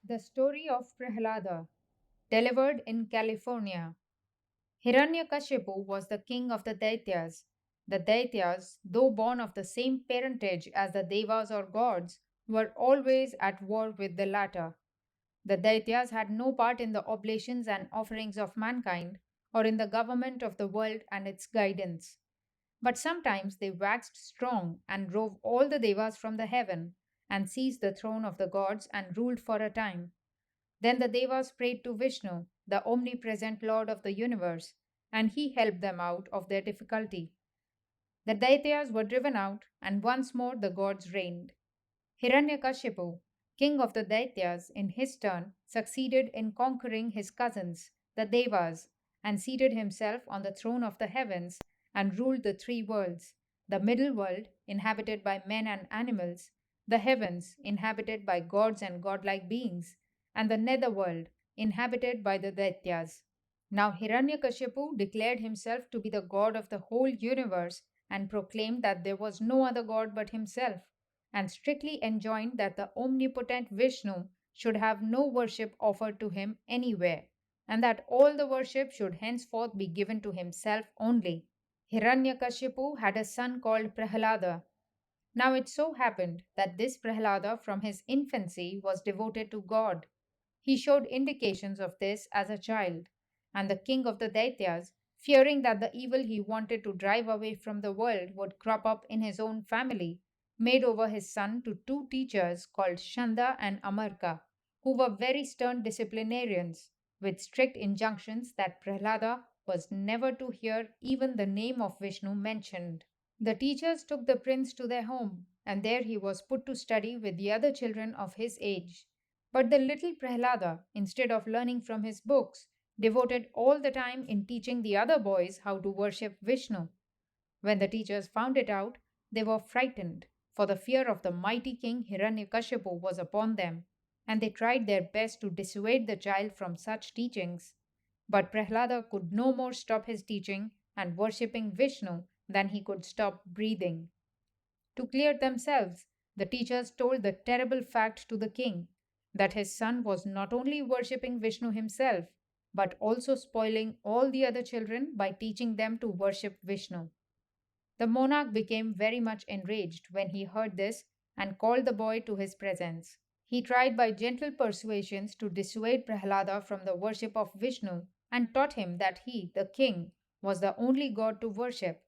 The story of Prahlada, delivered in California. Hiranyakashipu was the king of the Daityas. The Daityas, though born of the same parentage as the Devas or gods, were always at war with the latter. The Daityas had no part in the oblations and offerings of mankind, or in the government of the world and its guidance. But sometimes they waxed strong and drove all the Devas from the heaven, and seized the throne of the gods and ruled for a time. Then the Devas prayed to Vishnu, the omnipresent Lord of the universe, and he helped them out of their difficulty. The Daityas were driven out, and once more the gods reigned. Hiranyakashipu, king of the Daityas, in his turn succeeded in conquering his cousins, the Devas, and seated himself on the throne of the heavens and ruled the three worlds: the middle world, inhabited by men and animals, the heavens, inhabited by gods and godlike beings, and the nether world, inhabited by the Daityas. Now Hiranyakashipu declared himself to be the god of the whole universe and proclaimed that there was no other god but himself, and strictly enjoined that the omnipotent Vishnu should have no worship offered to him anywhere, and that all the worship should henceforth be given to himself only. Hiranyakashipu had a son called Prahlada. Now it so happened that this Prahlada from his infancy was devoted to God. He showed indications of this as a child, and the king of the Daityas, fearing that the evil he wanted to drive away from the world would crop up in his own family, made over his son to two teachers called Shanda and Amarka, who were very stern disciplinarians, with strict injunctions that Prahlada was never to hear even the name of Vishnu mentioned. The teachers took the prince to their home, and there he was put to study with the other children of his age. But the little Prahlada, instead of learning from his books, devoted all the time in teaching the other boys how to worship Vishnu. When the teachers found it out, they were frightened, for the fear of the mighty king Hiranyakashipu was upon them, and they tried their best to dissuade the child from such teachings. But Prahlada could no more stop his teaching and worshipping Vishnu than he could stop breathing. To clear themselves, the teachers told the terrible fact to the king that his son was not only worshipping Vishnu himself, but also spoiling all the other children by teaching them to worship Vishnu. The monarch became very much enraged when he heard this and called the boy to his presence. He tried by gentle persuasions to dissuade Prahlada from the worship of Vishnu and taught him that he, the king, was the only god to worship.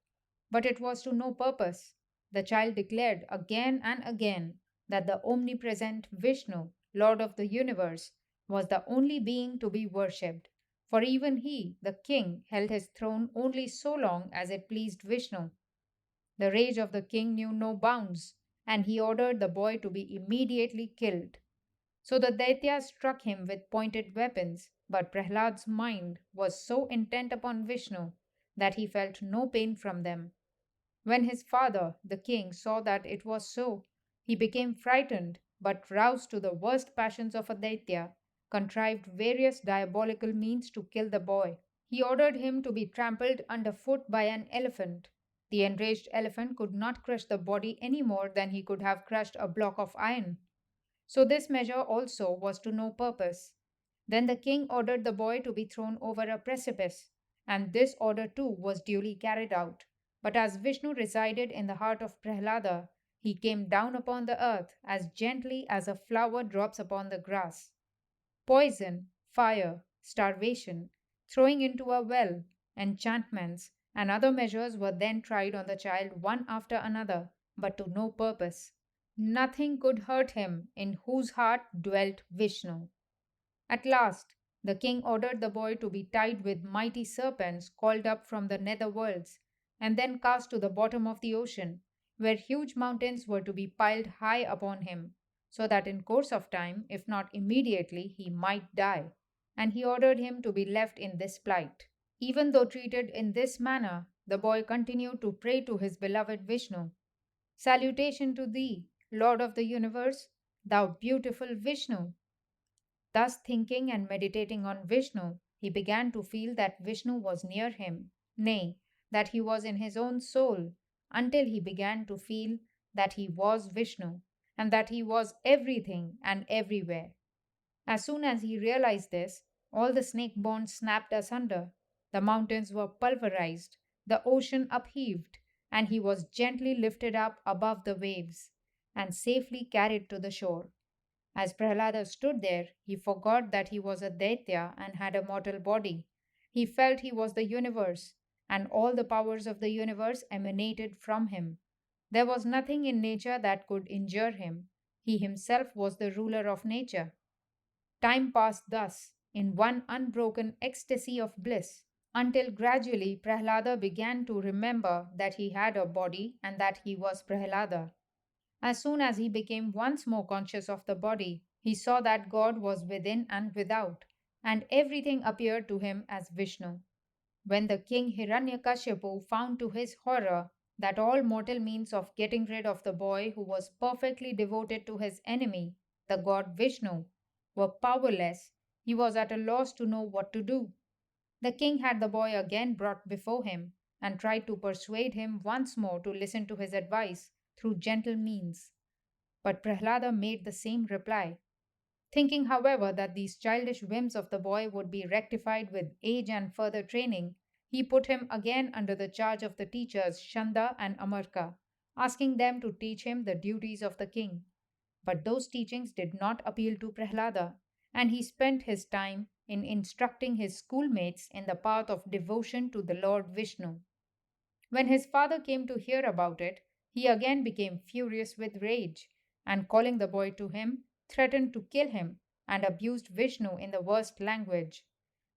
But it was to no purpose. The child declared again and again that the omnipresent Vishnu, Lord of the universe, was the only being to be worshipped. For even he, the king, held his throne only so long as it pleased Vishnu. The rage of the king knew no bounds, and he ordered the boy to be immediately killed. So the Daityas struck him with pointed weapons, but Prahlad's mind was so intent upon Vishnu that he felt no pain from them. When his father, the king, saw that it was so, he became frightened, but roused to the worst passions of a Daitya, contrived various diabolical means to kill the boy. He ordered him to be trampled underfoot by an elephant. The enraged elephant could not crush the body any more than he could have crushed a block of iron. So this measure also was to no purpose. Then the king ordered the boy to be thrown over a precipice, and this order too was duly carried out. But as Vishnu resided in the heart of Prahlada, he came down upon the earth as gently as a flower drops upon the grass. Poison, fire, starvation, throwing into a well, enchantments, and other measures were then tried on the child one after another, but to no purpose. Nothing could hurt him in whose heart dwelt Vishnu. At last, the king ordered the boy to be tied with mighty serpents called up from the nether worlds, and then cast to the bottom of the ocean, where huge mountains were to be piled high upon him, so that in course of time, if not immediately, he might die. And he ordered him to be left in this plight. Even though treated in this manner, the boy continued to pray to his beloved Vishnu. Salutation to thee, Lord of the universe, thou beautiful Vishnu! Thus thinking and meditating on Vishnu, he began to feel that Vishnu was near him, nay, that he was in his own soul, until he began to feel that he was Vishnu, and that he was everything and everywhere. As soon as he realized this, all the snake bonds snapped asunder, the mountains were pulverized, the ocean upheaved, and he was gently lifted up above the waves and safely carried to the shore. As Prahlada stood there, he forgot that he was a Daitya and had a mortal body. He felt he was the universe, and all the powers of the universe emanated from him. There was nothing in nature that could injure him. He himself was the ruler of nature. Time passed thus, in one unbroken ecstasy of bliss, until gradually Prahlada began to remember that he had a body and that he was Prahlada. As soon as he became once more conscious of the body, he saw that God was within and without, and everything appeared to him as Vishnu. When the king Hiranyakashipu found to his horror that all mortal means of getting rid of the boy who was perfectly devoted to his enemy, the god Vishnu, were powerless, he was at a loss to know what to do. The king had the boy again brought before him and tried to persuade him once more to listen to his advice through gentle means. But Prahlada made the same reply. Thinking, however, that these childish whims of the boy would be rectified with age and further training, he put him again under the charge of the teachers Shanda and Amarka, asking them to teach him the duties of the king. But those teachings did not appeal to Prahlada, and he spent his time in instructing his schoolmates in the path of devotion to the Lord Vishnu. When his father came to hear about it, he again became furious with rage, and calling the boy to him, threatened to kill him and abused Vishnu in the worst language.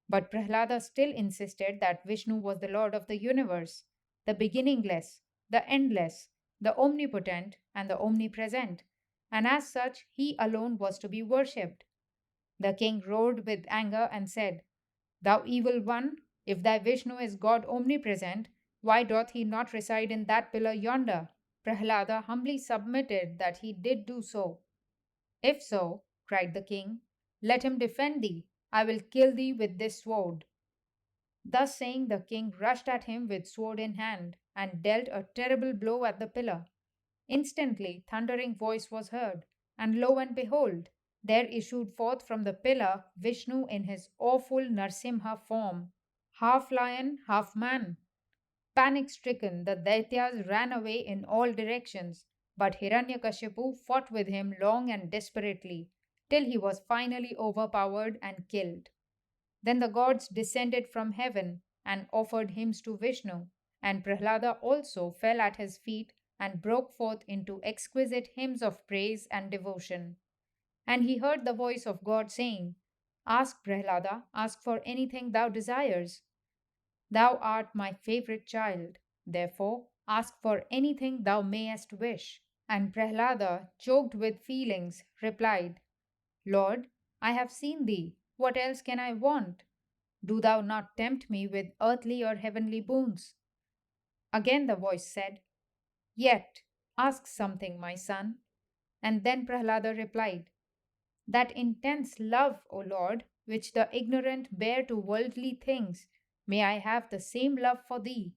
But Prahlada still insisted that Vishnu was the Lord of the universe, the beginningless, the endless, the omnipotent, and the omnipresent, and as such he alone was to be worshipped. The king roared with anger and said, "Thou evil one, if thy Vishnu is God omnipresent, why doth he not reside in that pillar yonder?" Prahlada humbly submitted that he did do so. "If so," cried the king, "let him defend thee. I will kill thee with this sword." Thus saying, the king rushed at him with sword in hand and dealt a terrible blow at the pillar. Instantly, thundering voice was heard, and lo and behold, there issued forth from the pillar Vishnu in his awful Narsimha form, half lion, half man. Panic stricken, the Daityas ran away in all directions, but Hiranyakashipu fought with him long and desperately, till he was finally overpowered and killed. Then the gods descended from heaven and offered hymns to Vishnu, and Prahlada also fell at his feet and broke forth into exquisite hymns of praise and devotion. And he heard the voice of God saying, "Ask, Prahlada, ask for anything thou desires. Thou art my favorite child. Therefore, ask for anything thou mayest wish." And Prahlada, choked with feelings, replied, "Lord, I have seen thee. What else can I want? Do thou not tempt me with earthly or heavenly boons." Again the voice said, "Yet ask something, my son." And then Prahlada replied, "That intense love, O Lord, which the ignorant bear to worldly things, may I have the same love for thee.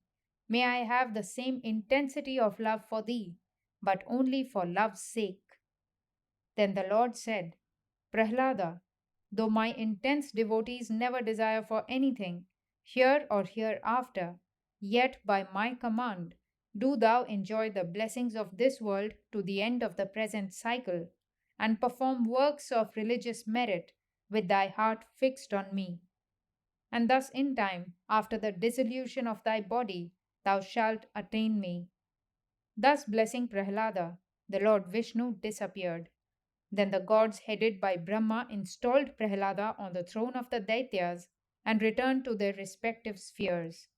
May I have the same intensity of love for thee, but only for love's sake." Then the Lord said, "Prahlada, though my intense devotees never desire for anything, here or hereafter, yet by my command, do thou enjoy the blessings of this world to the end of the present cycle, and perform works of religious merit with thy heart fixed on me. And thus, in time, after the dissolution of thy body, thou shalt attain me." Thus blessing Prahlada, the Lord Vishnu disappeared. Then the gods, headed by Brahma, installed Prahlada on the throne of the Daityas and returned to their respective spheres.